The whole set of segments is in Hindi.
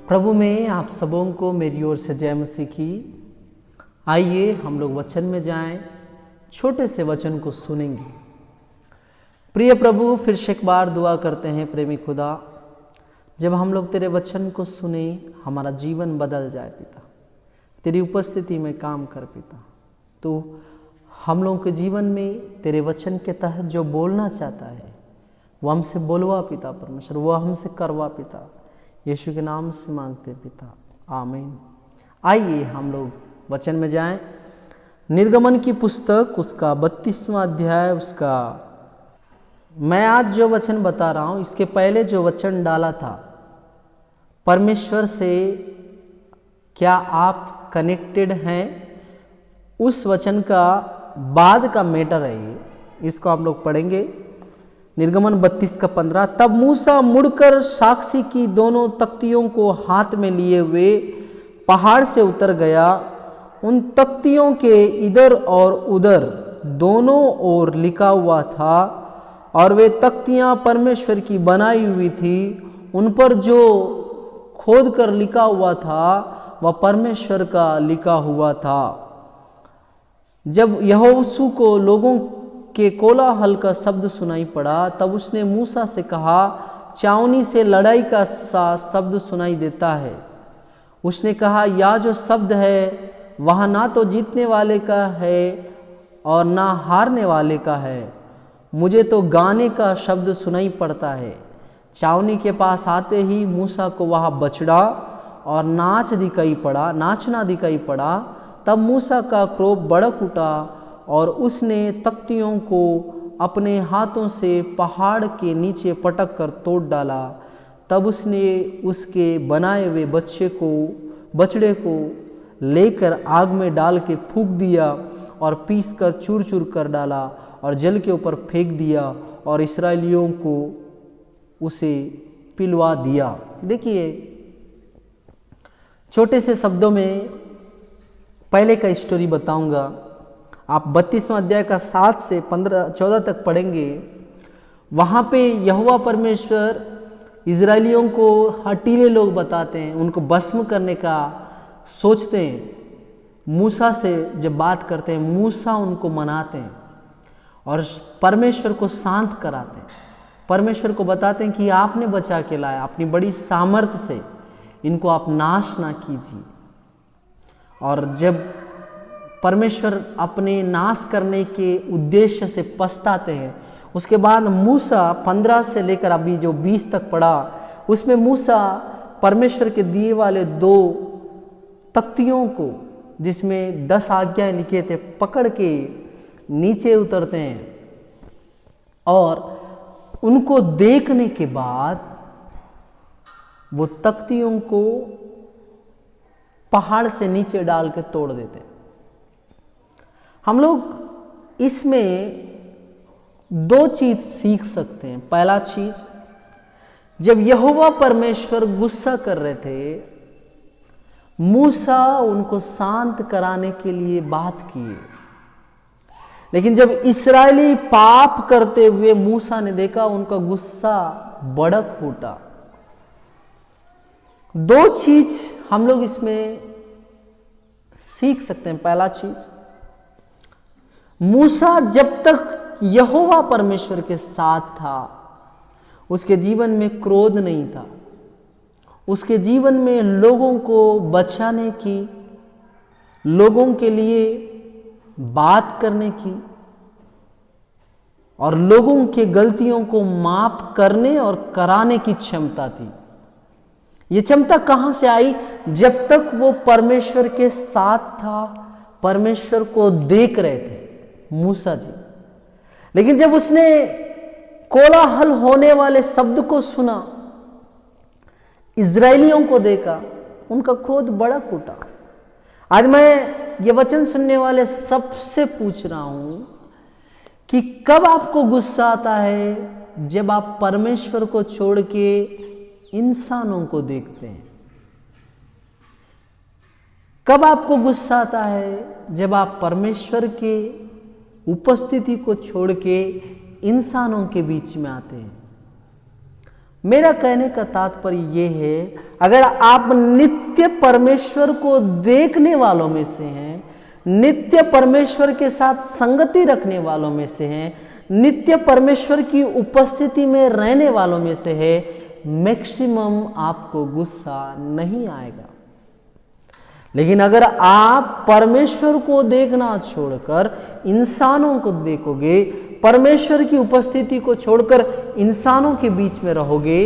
प्रभु में आप सबों को मेरी ओर से जय मसीह की। आइए हम लोग वचन में जाएं, छोटे से वचन को सुनेंगे। प्रिय प्रभु, फिर से एक बार दुआ करते हैं प्रेमी खुदा, जब हम लोग तेरे वचन को सुने हमारा जीवन बदल जाए पिता। तेरी उपस्थिति में काम कर पिता। तो हम लोगों के जीवन में तेरे वचन के तहत जो बोलना चाहता है वो हमसे बोलवा पिता परमेश्वर, वो हमसे करवा पिता। यीशु के नाम से मांगते हैं पिता, आमीन। आइए हम लोग वचन में जाएं। निर्गमन की पुस्तक उसका 32वां अध्याय, उसका मैं आज जो वचन बता रहा हूं, इसके पहले जो वचन डाला था, परमेश्वर से क्या आप कनेक्टेड हैं, उस वचन का बाद का मैटर है ये। इसको आप लोग पढ़ेंगे। निर्गमन 32 का 15। तब मूसा मुड़कर साक्षी की दोनों तख्तियों को हाथ में लिए हुए पहाड़ से उतर गया। उन तख्तियों के इधर और उधर दोनों ओर लिखा हुआ था, और वे तख्तियां परमेश्वर की बनाई हुई थी। उन पर जो खोद कर लिखा हुआ था वह परमेश्वर का लिखा हुआ था। जब यहोशू को लोगों के कोलाहल का शब्द सुनाई पड़ा, तब उसने मूसा से कहा, चावनी से लड़ाई का शब्द सुनाई देता है। उसने कहा, यह जो शब्द है वह ना तो जीतने वाले का है और ना हारने वाले का है। मुझे तो गाने का शब्द सुनाई पड़ता है। चावनी के पास आते ही मूसा को वहाँ बछड़ा और नाचना दिखाई पड़ा। तब मूसा का क्रोध भड़क उठा और उसने तख्तियों को अपने हाथों से पहाड़ के नीचे पटक कर तोड़ डाला। तब उसने उसके बनाए हुए बछड़े को लेकर आग में डाल के फूंक दिया और पीस कर चूर चूर कर डाला और जल के ऊपर फेंक दिया और इस्राएलियों को उसे पिलवा दिया। देखिए, छोटे से शब्दों में पहले का स्टोरी बताऊंगा। आप 32वां अध्याय का 7 से 14 तक पढ़ेंगे। वहाँ पे यहोवा परमेश्वर इजरायलियों को हठीले लोग बताते हैं, उनको भस्म करने का सोचते हैं। मूसा से जब बात करते हैं, मूसा उनको मनाते हैं और परमेश्वर को शांत कराते हैं। परमेश्वर को बताते हैं कि आपने बचा के लाया, अपनी बड़ी सामर्थ्य से इनको आप नाश ना कीजिए। और जब परमेश्वर अपने नाश करने के उद्देश्य से पछताते हैं, उसके बाद मूसा 15 से लेकर अभी जो 20 तक पढ़ा, उसमें मूसा परमेश्वर के दिए वाले 2 तख्तियों को, जिसमें 10 आज्ञाएं लिखे थे, पकड़ के नीचे उतरते हैं और उनको देखने के बाद वो तख्तियों को पहाड़ से नीचे डाल के तोड़ देते हैं। हम लोग इसमें 2 चीज सीख सकते हैं। पहला चीज, जब यहोवा परमेश्वर गुस्सा कर रहे थे, मूसा उनको शांत कराने के लिए बात किए, लेकिन जब इस्राएली पाप करते हुए मूसा ने देखा, उनका गुस्सा भड़क उठा। 2 चीज हम लोग इसमें सीख सकते हैं। पहला चीज, मूसा जब तक यहोवा परमेश्वर के साथ था, उसके जीवन में क्रोध नहीं था। उसके जीवन में लोगों को बचाने की, लोगों के लिए बात करने की और लोगों के गलतियों को माफ करने और कराने की क्षमता थी। ये क्षमता कहां से आई? जब तक वो परमेश्वर के साथ था, परमेश्वर को देख रहे थे मूसा जी। लेकिन जब उसने कोलाहल होने वाले शब्द को सुना, इजरायलियों को देखा, उनका क्रोध भड़क उठा। आज मैं ये वचन सुनने वाले सबसे पूछ रहा हूं कि कब आपको गुस्सा आता है? जब आप परमेश्वर को छोड़ के इंसानों को देखते हैं। कब आपको गुस्सा आता है? जब आप परमेश्वर के उपस्थिति को छोड़ के इंसानों के बीच में आते हैं। मेरा कहने का तात्पर्य ये है, अगर आप नित्य परमेश्वर को देखने वालों में से हैं, नित्य परमेश्वर के साथ संगति रखने वालों में से हैं, नित्य परमेश्वर की उपस्थिति में रहने वालों में से है, मैक्सिमम आपको गुस्सा नहीं आएगा। लेकिन अगर आप परमेश्वर को देखना छोड़कर इंसानों को देखोगे, परमेश्वर की उपस्थिति को छोड़कर इंसानों के बीच में रहोगे,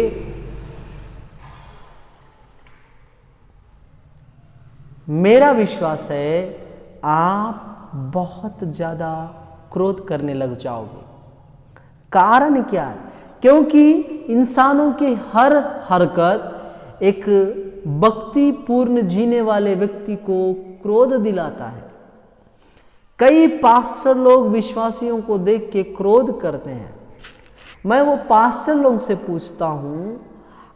मेरा विश्वास है आप बहुत ज्यादा क्रोध करने लग जाओगे। कारण क्या है? क्योंकि इंसानों की हर हरकत एक भक्ति पूर्ण जीने वाले व्यक्ति को क्रोध दिलाता है। कई पास्टर लोग विश्वासियों को देख के क्रोध करते हैं। मैं वो पास्टर लोग से पूछता हूं,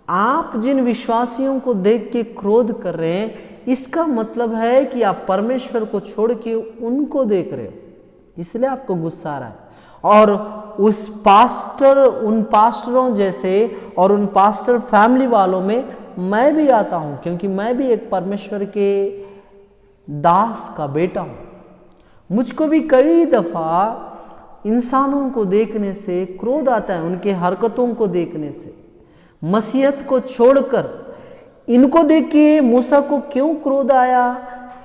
आप जिन विश्वासियों को देख के क्रोध कर रहे हैं, इसका मतलब है कि आप परमेश्वर को छोड़ के उनको देख रहे हो, इसलिए आपको गुस्सा आ रहा है। और उन पास्टरों जैसे और उन पास्टर फैमिली वालों में मैं भी आता हूं, क्योंकि मैं भी एक परमेश्वर के दास का बेटा हूं। मुझको भी कई दफा इंसानों को देखने से क्रोध आता है, उनके हरकतों को देखने से। मसीहत को छोड़कर इनको देख के मूसा को क्यों क्रोध आया?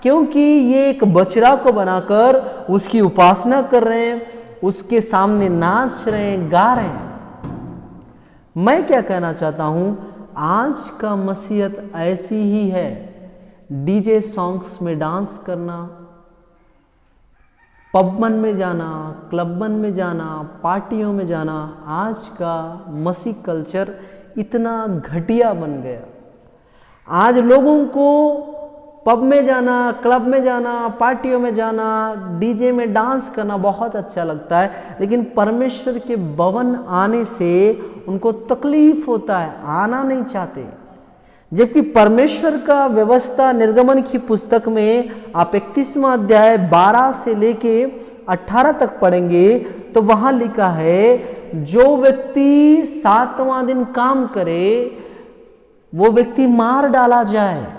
क्योंकि ये एक बछड़ा को बनाकर उसकी उपासना कर रहे हैं, उसके सामने नाच रहे हैं, गा रहे हैं। मैं क्या कहना चाहता हूं, आज का मसीहत ऐसी ही है। डीजे सॉन्ग्स में डांस करना, पबमन में जाना, क्लबमन में जाना, पार्टियों में जाना, आज का मसीह कल्चर इतना घटिया बन गया। आज लोगों को पब में जाना, क्लब में जाना, पार्टियों में जाना, डीजे में डांस करना बहुत अच्छा लगता है, लेकिन परमेश्वर के भवन आने से उनको तकलीफ होता है, आना नहीं चाहते। जबकि परमेश्वर का व्यवस्था निर्गमन की पुस्तक में आप 31वां अध्याय 12 से लेके 18 तक पढ़ेंगे तो वहां लिखा है, जो व्यक्ति 7वां दिन काम करे वो व्यक्ति मार डाला जाए।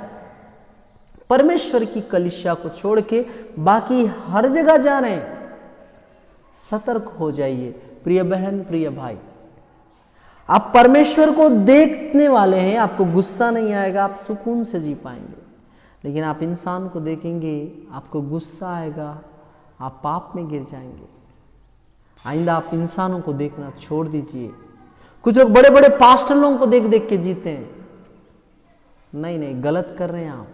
परमेश्वर की कलीसिया को छोड़ के बाकी हर जगह जा रहे हैं। सतर्क हो जाइए प्रिय बहन, प्रिय भाई। आप परमेश्वर को देखने वाले हैं, आपको गुस्सा नहीं आएगा, आप सुकून से जी पाएंगे। लेकिन आप इंसान को देखेंगे, आपको गुस्सा आएगा, आप पाप में गिर जाएंगे। आइंदा आप इंसानों को देखना छोड़ दीजिए। कुछ लोग बड़े बड़े पास्टर लोगों को देख देख के जीते हैं। नहीं, गलत कर रहे हैं आप।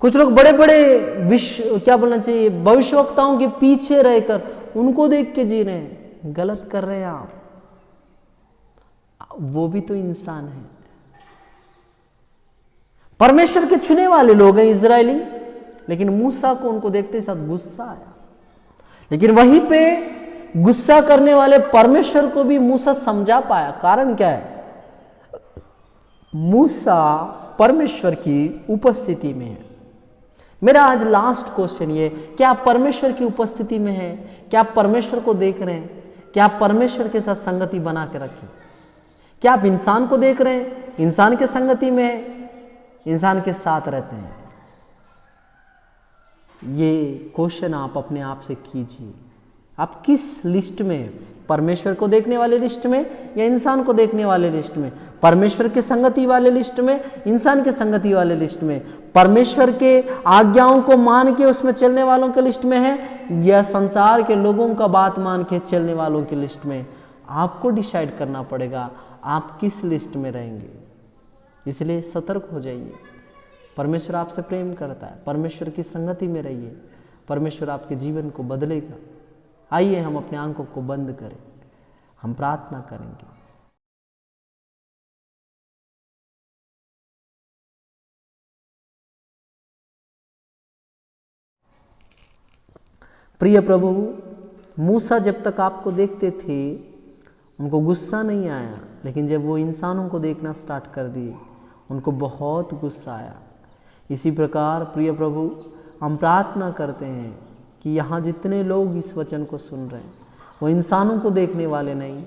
कुछ लोग बड़े बड़े क्या बोलना चाहिए, भविष्यवक्ताओं के पीछे रहकर उनको देख के जी रहे हैं, गलत कर रहे हैं आप। वो भी तो इंसान है। परमेश्वर के चुने वाले लोग हैं इजरायली, लेकिन मूसा को उनको देखते साथ गुस्सा आया। लेकिन वहीं पे गुस्सा करने वाले परमेश्वर को भी मूसा समझा पाया। कारण क्या है? मूसा परमेश्वर की उपस्थिति में है। मेरा आज लास्ट क्वेश्चन ये, क्या आप परमेश्वर की उपस्थिति में हैं? क्या आप परमेश्वर को देख रहे हैं? क्या आप परमेश्वर के साथ संगति बना के रखें? क्या आप इंसान को देख रहे हैं? इंसान के संगति में है, इंसान के साथ रहते हैं? ये क्वेश्चन आप अपने आप से कीजिए। आप किस लिस्ट में, परमेश्वर को देखने वाले लिस्ट में या इंसान को देखने वाले लिस्ट में? परमेश्वर के संगति वाले लिस्ट में, इंसान के संगति वाले लिस्ट में? परमेश्वर के आज्ञाओं को मान के उसमें चलने वालों के लिस्ट में है या संसार के लोगों का बात मान के चलने वालों की लिस्ट में? आपको डिसाइड करना पड़ेगा आप किस लिस्ट में रहेंगे। इसलिए सतर्क हो जाइए। परमेश्वर आपसे प्रेम करता है, परमेश्वर की संगति में रहिए, परमेश्वर आपके जीवन को बदलेगा। आइए हम अपने आंखों को बंद करें, हम प्रार्थना करेंगे। प्रिय प्रभु, मूसा जब तक आपको देखते थे उनको गुस्सा नहीं आया, लेकिन जब वो इंसानों को देखना स्टार्ट कर दिए उनको बहुत गुस्सा आया। इसी प्रकार प्रिय प्रभु, हम प्रार्थना करते हैं कि यहाँ जितने लोग इस वचन को सुन रहे हैं वो इंसानों को देखने वाले नहीं,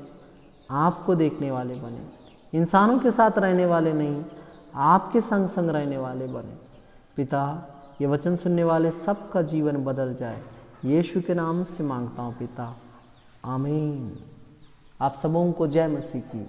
आपको देखने वाले बने। इंसानों के साथ रहने वाले नहीं, आपके संग संग रहने वाले बने। पिता, ये वचन सुनने वाले सबका जीवन बदल जाए, यीशु के नाम से मांगता हूँ पिता, आमीन। आप सबों को जय मसीह की।